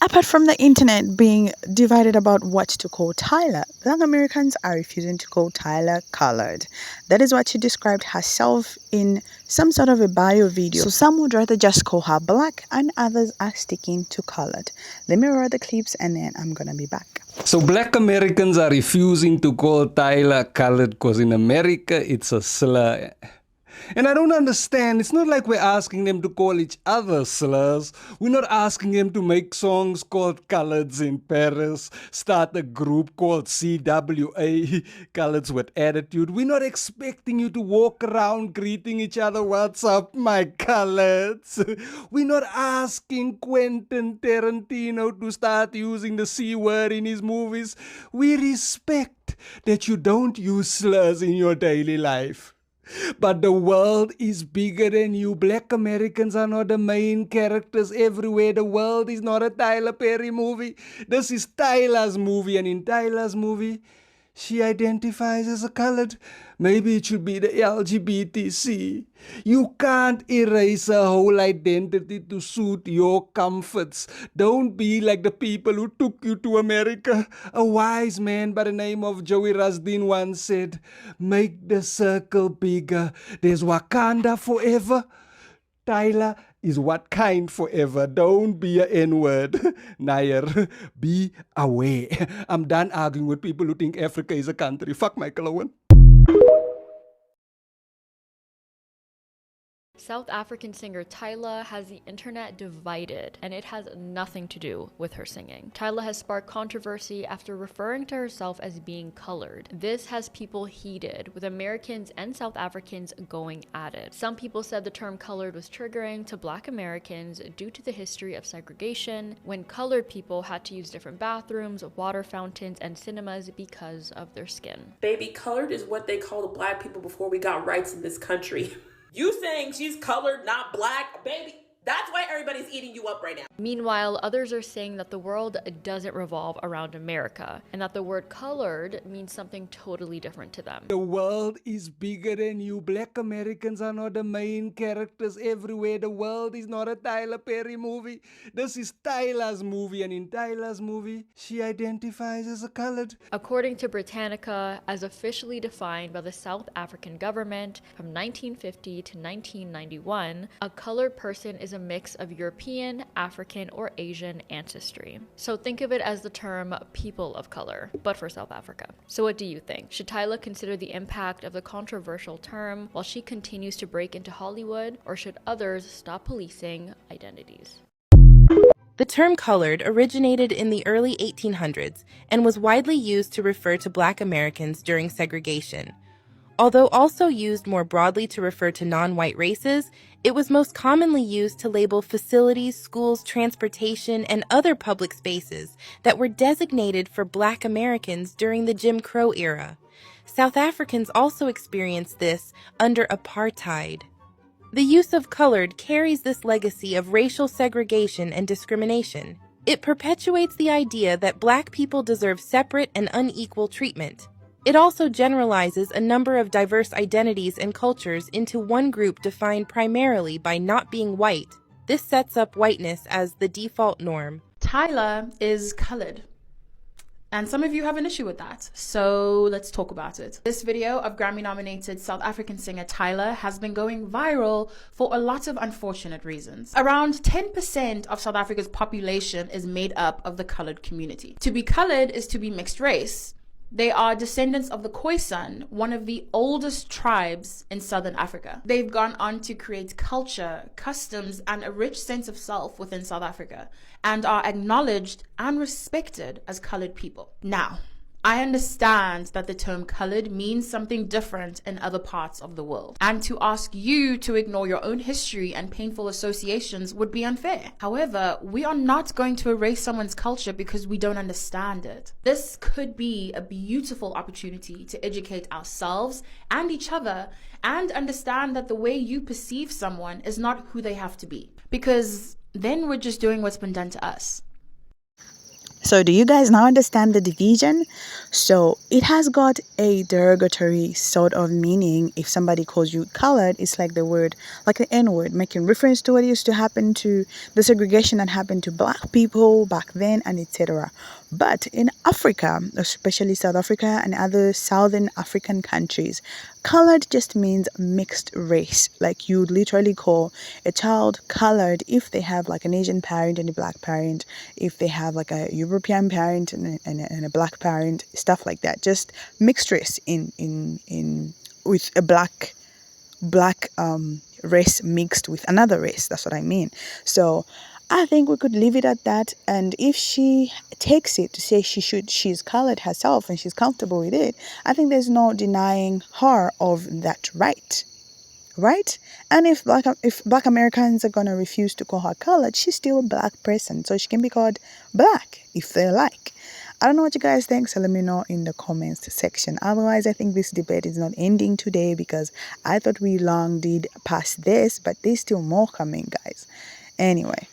Apart from the internet being divided about what to call Tyla, Black Americans are refusing to call Tyla colored. That is what she described herself in some sort of a bio video. So some would rather just call her black and others are sticking to colored. Let me roll the clips and then I'm gonna be back. So black Americans are refusing to call Tyla colored because in America it's a slur. And I don't understand. It's not like we're asking them to call each other slurs. We're not asking them to make songs called Coloreds in Paris, start a group called CWA, Coloreds with Attitude. We're not expecting you to walk around greeting each other, "What's up, my coloreds?" We're not asking Quentin Tarantino to start using the C word in his movies. We respect that you don't use slurs in your daily life. But the world is bigger than you. Black Americans are not the main characters everywhere. The world is not a Tyler Perry movie. This is Tyla's movie, and in Tyla's movie, she identifies as a colored. Maybe it should be the LGBTC. You can't erase a whole identity to suit your comforts. Don't be like the people who took you to America. A wise man by the name of Joey Rasdin once said, "Make the circle bigger. There's Wakanda forever." Tyler is what kind forever. Don't be a N-word. Nair, be aware. I'm done arguing with people who think Africa is a country. Fuck Michael Owen. South African singer Tyla has the internet divided, and it has nothing to do with her singing. Tyla has sparked controversy after referring to herself as being colored. This has people heated, with Americans and South Africans going at it. Some people said the term colored was triggering to Black Americans due to the history of segregation, when colored people had to use different bathrooms, water fountains, and cinemas because of their skin. Baby, colored is what they call the Black people before we got rights in this country. You saying she's colored, not black, baby, that's why everybody's eating you up right now. Meanwhile, others are saying that the world doesn't revolve around America, and that the word colored means something totally different to them. The world is bigger than you. Black Americans are not the main characters everywhere. The world is not a Tyler Perry movie. This is Tyla's movie, and in Tyla's movie, she identifies as a colored. According to Britannica, as officially defined by the South African government from 1950 to 1991, a colored person is a mix of European, African, or Asian ancestry. So think of it as the term people of color, but for South Africa. So what do you think? Should Tyla consider the impact of the controversial term while she continues to break into Hollywood, or should others stop policing identities? The term colored originated in the early 1800s and was widely used to refer to Black Americans during segregation. Although also used more broadly to refer to non-white races, it was most commonly used to label facilities, schools, transportation, and other public spaces that were designated for Black Americans during the Jim Crow era. South Africans also experienced this under apartheid. The use of colored carries this legacy of racial segregation and discrimination. It perpetuates the idea that Black people deserve separate and unequal treatment. It also generalizes a number of diverse identities and cultures into one group defined primarily by not being white. This sets up whiteness as the default norm. Tyla is colored. And some of you have an issue with that, so let's talk about it. This video of Grammy-nominated South African singer Tyla has been going viral for a lot of unfortunate reasons. Around 10% of South Africa's population is made up of the colored community. To be colored is to be mixed race. They are descendants of the Khoisan, one of the oldest tribes in Southern Africa. They've gone on to create culture, customs, and a rich sense of self within South Africa, and are acknowledged and respected as colored people. Now, I understand that the term colored means something different in other parts of the world, and to ask you to ignore your own history and painful associations would be unfair. However, we are not going to erase someone's culture because we don't understand it. This could be a beautiful opportunity to educate ourselves and each other and understand that the way you perceive someone is not who they have to be, because then we're just doing what's been done to us. So do you guys now understand the division? So it has got a derogatory sort of meaning. If somebody calls you colored, it's like the word, like the N-word, making reference to what used to happen to the segregation that happened to black people back then, and etc. But in Africa, especially South Africa and other southern African countries, colored just means mixed race. Like you literally call a child colored if they have like an Asian parent and a black parent, if they have like a European parent and a black parent, stuff like that. Just mixed race in with a black race mixed with another race. That's what I mean. So I think we could leave it at that. And if she takes it to say she's colored herself and she's comfortable with it, I think there's no denying her of that right. Right? And if black Americans are gonna refuse to call her colored, she's still a black person, so she can be called black if they like. I don't know what you guys think, so let me know in the comments section. Otherwise, I think this debate is not ending today because I thought we long did past this, but there's still more coming, guys. Anyway,